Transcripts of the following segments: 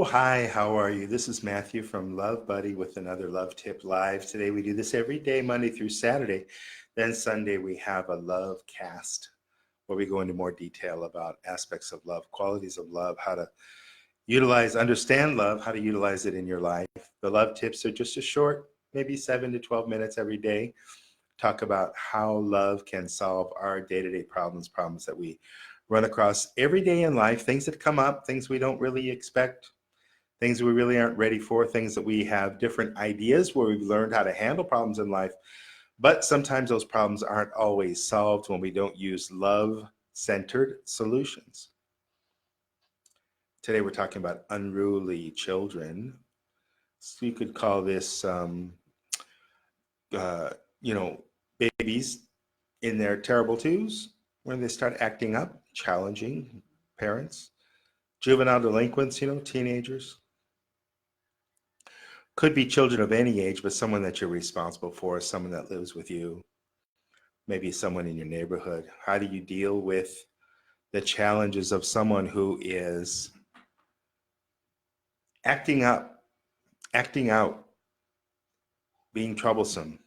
Oh, hi, how are you? This is Matthew from Love Buddy with another Love Tip Live. Today we do this every day, Monday through Saturday. Then Sunday we have a Love Cast where we go into more detail about aspects of love, qualities of love, how to understand love, how to utilize it in your life. The Love Tips are just a short, maybe 7 to 12 minutes every day. Talk about how love can solve our day-to-day problems that we run across every day in life, things that come up, things we don't really expect, things we really aren't ready for, things that we have different ideas where we've learned how to handle problems in life. But sometimes those problems aren't always solved when we don't use love-centered solutions. Today we're talking about unruly children. So you could call this, babies in their terrible twos when they start acting up, challenging parents, juvenile delinquents, teenagers. Could be children of any age, but someone that you're responsible for, someone that lives with you, maybe someone in your neighborhood. How do you deal with the challenges of someone who is acting up, acting out, being troublesome?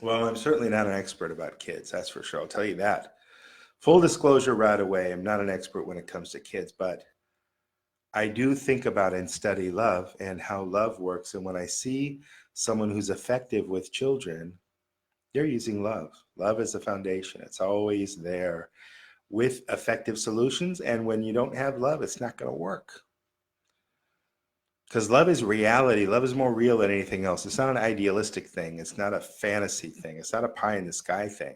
Well, I'm certainly not an expert about kids, that's for sure. I'll tell you that. Full disclosure right away, I'm not an expert when it comes to kids, but I do think about and study love and how love works. And when I see someone who's effective with children, they're using love. Love is the foundation. It's always there with effective solutions. And when you don't have love, it's not going to work. Because love is reality. Love is more real than anything else. It's not an idealistic thing. It's not a fantasy thing. It's not a pie in the sky thing.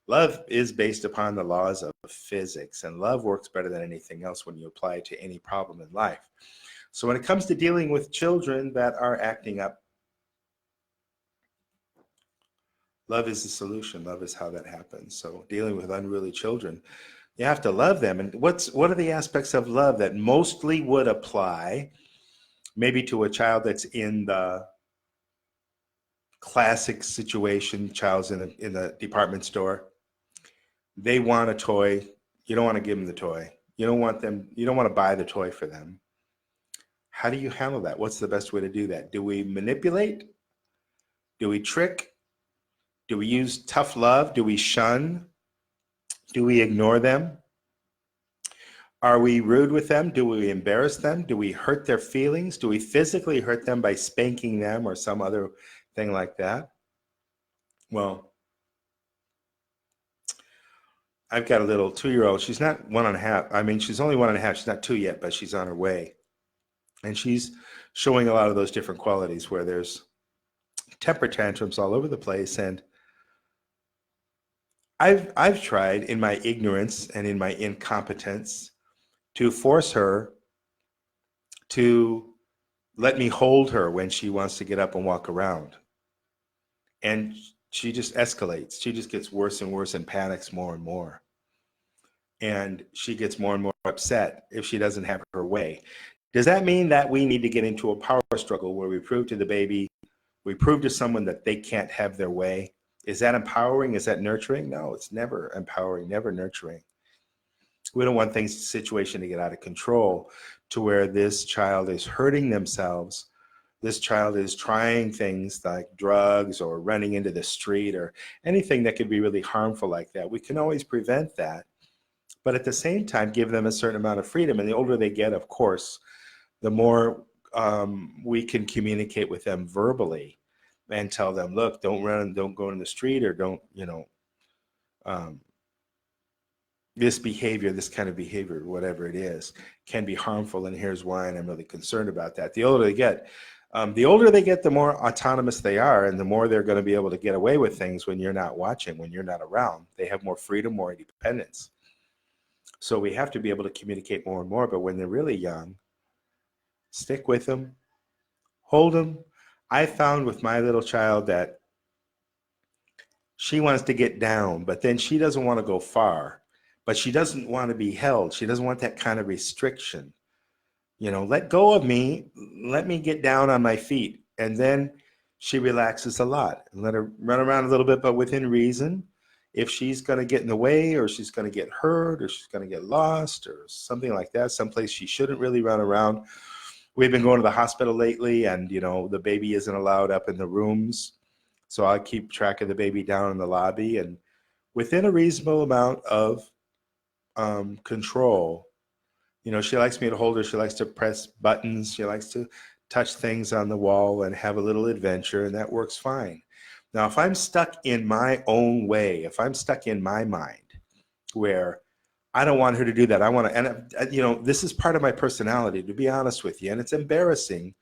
Love is based upon the laws of physics, and love works better than anything else when you apply it to any problem in life. So when it comes to dealing with children that are acting up, love is the solution. Love is how that happens. So dealing with unruly children, you have to love them. And what are the aspects of love that mostly would apply maybe to a child that's in the classic situation? Child's in the department store. They want a toy. You don't want to give them the toy. You don't want to buy the toy for them. How do you handle that? What's the best way to do that? Do we manipulate? Do we trick? Do we use tough love? Do we shun? Do we ignore them? Are we rude with them? Do we embarrass them? Do we hurt their feelings? Do we physically hurt them by spanking them or some other thing like that? Well, I've got a little 2-year-old. She's not 1.5. I mean, she's only 1.5. She's not 2 yet, but she's on her way. And she's showing a lot of those different qualities where there's temper tantrums all over the place. And I've tried in my ignorance and in my incompetence to force her to let me hold her when she wants to get up and walk around. And she just escalates. She just gets worse and worse and panics more and more. And she gets more and more upset if she doesn't have her way. Does that mean that we need to get into a power struggle where we prove to the baby, we prove to someone that they can't have their way? Is that empowering? Is that nurturing? No, it's never empowering, never nurturing. We don't want situation to get out of control to where this child is hurting themselves. This child is trying things like drugs or running into the street or anything that could be really harmful like that. We can always prevent that, but at the same time, give them a certain amount of freedom. And the older they get, of course, the more we can communicate with them verbally and tell them, look, don't run, don't go in the street, or don't, this behavior, this kind of behavior, whatever it is, can be harmful, and here's why, and I'm really concerned about that. The older they get, the more autonomous they are, and the more they're going to be able to get away with things when you're not watching, when you're not around. They have more freedom, more independence. So we have to be able to communicate more and more, but when they're really young, stick with them, hold them. I found with my little child that she wants to get down, but then she doesn't want to go far. But she doesn't want to be held. She doesn't want that kind of restriction. Let go of me. Let me get down on my feet. And then she relaxes a lot. And let her run around a little bit, but within reason. If she's going to get in the way, or she's going to get hurt, or she's going to get lost, or something like that, someplace she shouldn't really run around, we've been going to the hospital lately, and the baby isn't allowed up in the rooms, so I keep track of the baby down in the lobby, and within a reasonable amount of control. She likes me to hold her. She likes to press buttons. She likes to touch things on the wall and have a little adventure, and that works fine. Now, if I'm stuck in my own way, if I'm stuck in my mind where I don't want her to do that, I want to, and this is part of my personality, to be honest with you, and it's embarrassing,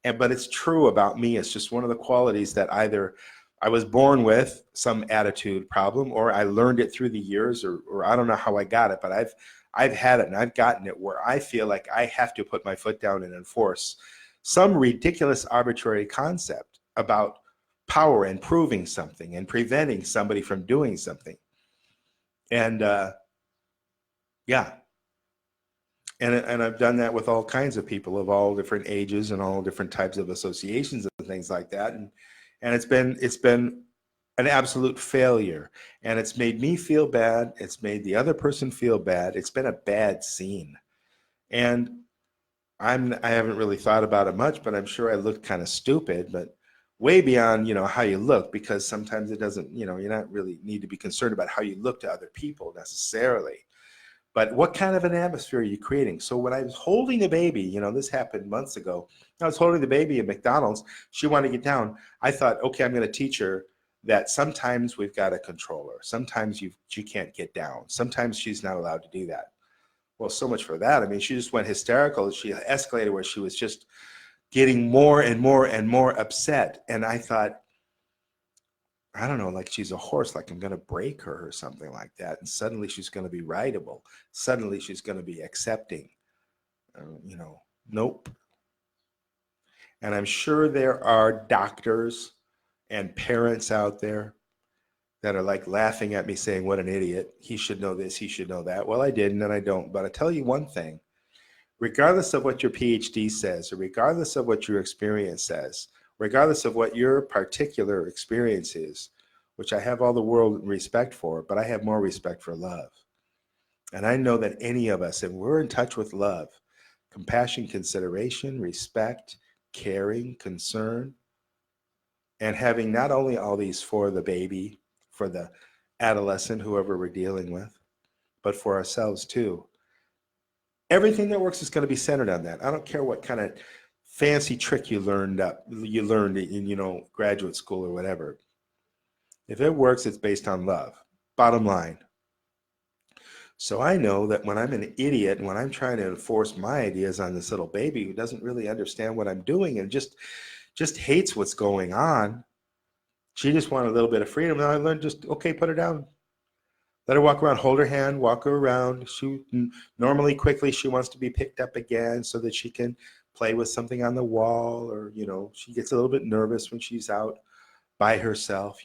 but it's true about me. It's just one of the qualities that either I was born with some attitude problem, or I learned it through the years, or I don't know how I got it, but I've had it and I've gotten it where I feel like I have to put my foot down and enforce some ridiculous arbitrary concept about power and proving something and preventing somebody from doing something. And yeah. And I've done that with all kinds of people of all different ages and all different types of associations and things like that. And it's been an absolute failure. And it's made me feel bad. It's made the other person feel bad. It's been a bad scene. And I haven't really thought about it much, but I'm sure I looked kind of stupid, but way beyond, how you look, because sometimes it doesn't, you're not really need to be concerned about how you look to other people necessarily. But what kind of an atmosphere are you creating? So when I was holding the baby, this happened months ago. I was holding the baby at McDonald's. She wanted to get down. I thought, okay, I'm going to teach her that sometimes we've got to control her. Sometimes she can't get down. Sometimes she's not allowed to do that. Well, so much for that. I mean, she just went hysterical. She escalated where she was just getting more and more and more upset. And I thought, I don't know, like she's a horse, like I'm going to break her or something like that. And suddenly she's going to be rideable. Suddenly she's going to be accepting. Nope. And I'm sure there are doctors and parents out there that are like laughing at me saying, what an idiot. He should know this, he should know that. Well, I didn't and I don't. But I tell you one thing, regardless of what your PhD says, or regardless of what your experience says, regardless of what your particular experience is, which I have all the world respect for, but I have more respect for love. And I know that any of us, and we're in touch with love, compassion, consideration, respect, caring, concern, and having not only all these for the baby, for the adolescent, whoever we're dealing with, but for ourselves too. Everything that works is going to be centered on that. I don't care what kind of fancy trick you learned in, graduate school or whatever. If it works, it's based on love. Bottom line. So I know that when I'm an idiot, when I'm trying to enforce my ideas on this little baby who doesn't really understand what I'm doing and just hates what's going on, she just wanted a little bit of freedom. And I learned just, okay, put her down. Let her walk around, hold her hand, walk her around. Normally, quickly, she wants to be picked up again so that she can play with something on the wall, or, she gets a little bit nervous when she's out by herself,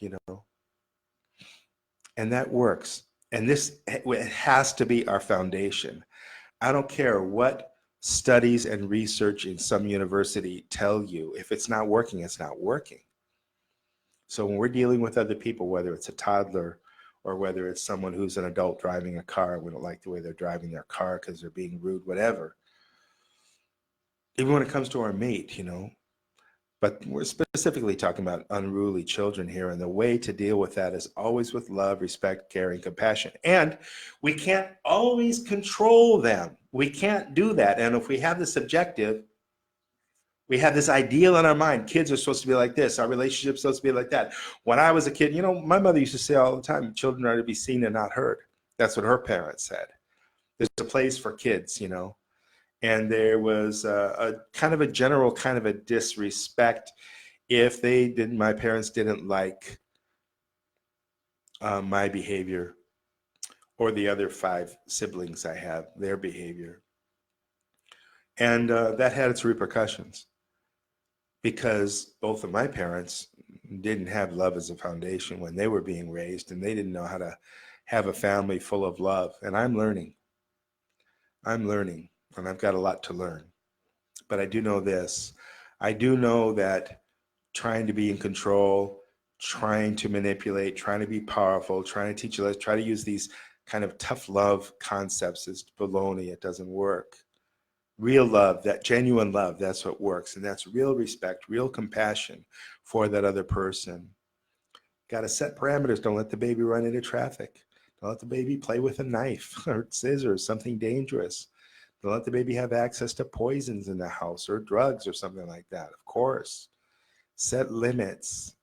And that works. And this it has to be our foundation. I don't care what studies and research in some university tell you. If it's not working, it's not working. So when we're dealing with other people, whether it's a toddler or whether it's someone who's an adult driving a car, we don't like the way they're driving their car because they're being rude, whatever. Even when it comes to our mate, But we're specifically talking about unruly children here, and the way to deal with that is always with love, respect, caring, compassion. And we can't always control them. We can't do that. And if we have this objective, we have this ideal in our mind. Kids are supposed to be like this. Our relationship's supposed to be like that. When I was a kid, my mother used to say all the time, children are to be seen and not heard. That's what her parents said. There's a place for kids, And there was a kind of a general kind of a disrespect if my parents didn't like my behavior or the other 5 siblings I have, their behavior. And that had its repercussions because both of my parents didn't have love as a foundation when they were being raised, and they didn't know how to have a family full of love. And I'm learning, and I've got a lot to learn. But I do know this. I do know that trying to be in control, trying to manipulate, trying to be powerful, trying to teach you, try to use these kind of tough love concepts is baloney. It doesn't work. real love, that genuine love, that's what works. And that's real respect, real compassion for that other person. Got to set parameters. Don't let the baby run into traffic. Don't let the baby play with a knife or scissors, something dangerous. Don't let the baby have access to poisons in the house or drugs or something like that. Of course, set limits.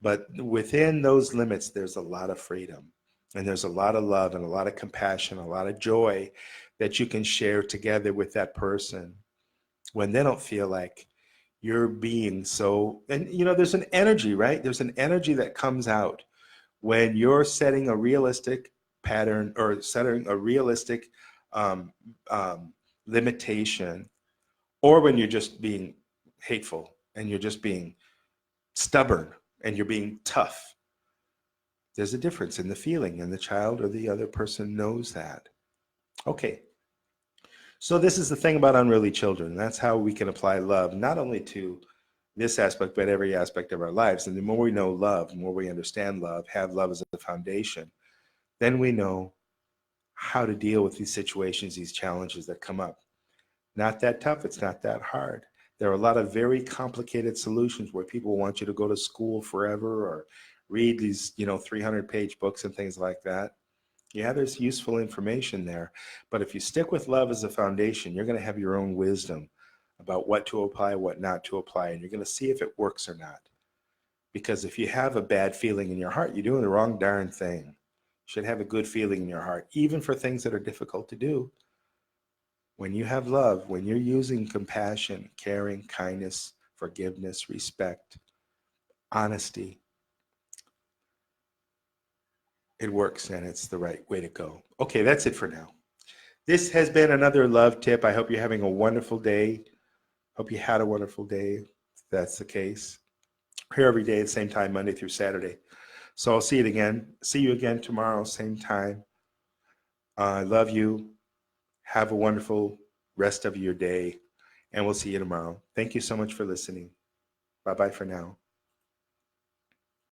But within those limits, there's a lot of freedom. And there's a lot of love and a lot of compassion, a lot of joy that you can share together with that person when they don't feel like you're being so. And, there's an energy, right? There's an energy that comes out when you're setting a realistic pattern or setting a realistic um, limitation, or when you're just being hateful and you're just being stubborn and you're being tough. There's a difference in the feeling, and the child or the other person knows that. Okay. So this is the thing about unruly children. That's how we can apply love, not only to this aspect, but every aspect of our lives. And the more we know love, the more we understand love, have love as a foundation, then we know how to deal with these situations, these challenges that come up. Not that tough. It's not that hard. There are a lot of very complicated solutions where people want you to go to school forever or read these, 300-page books and things like that. Yeah, there's useful information there. But if you stick with love as a foundation, you're going to have your own wisdom about what to apply, what not to apply, and you're going to see if it works or not. Because if you have a bad feeling in your heart, you're doing the wrong darn thing. You should have a good feeling in your heart, even for things that are difficult to do. When you have love, when you're using compassion, caring, kindness, forgiveness, respect, honesty, it works and it's the right way to go. Okay, that's it for now. This has been another love tip. I hope you're having a wonderful day. Hope you had a wonderful day, if that's the case. Here every day at the same time, Monday through Saturday. So I'll see you again tomorrow, same time. I love you. Have a wonderful rest of your day, and we'll see you tomorrow. Thank you so much for listening. Bye-bye for now.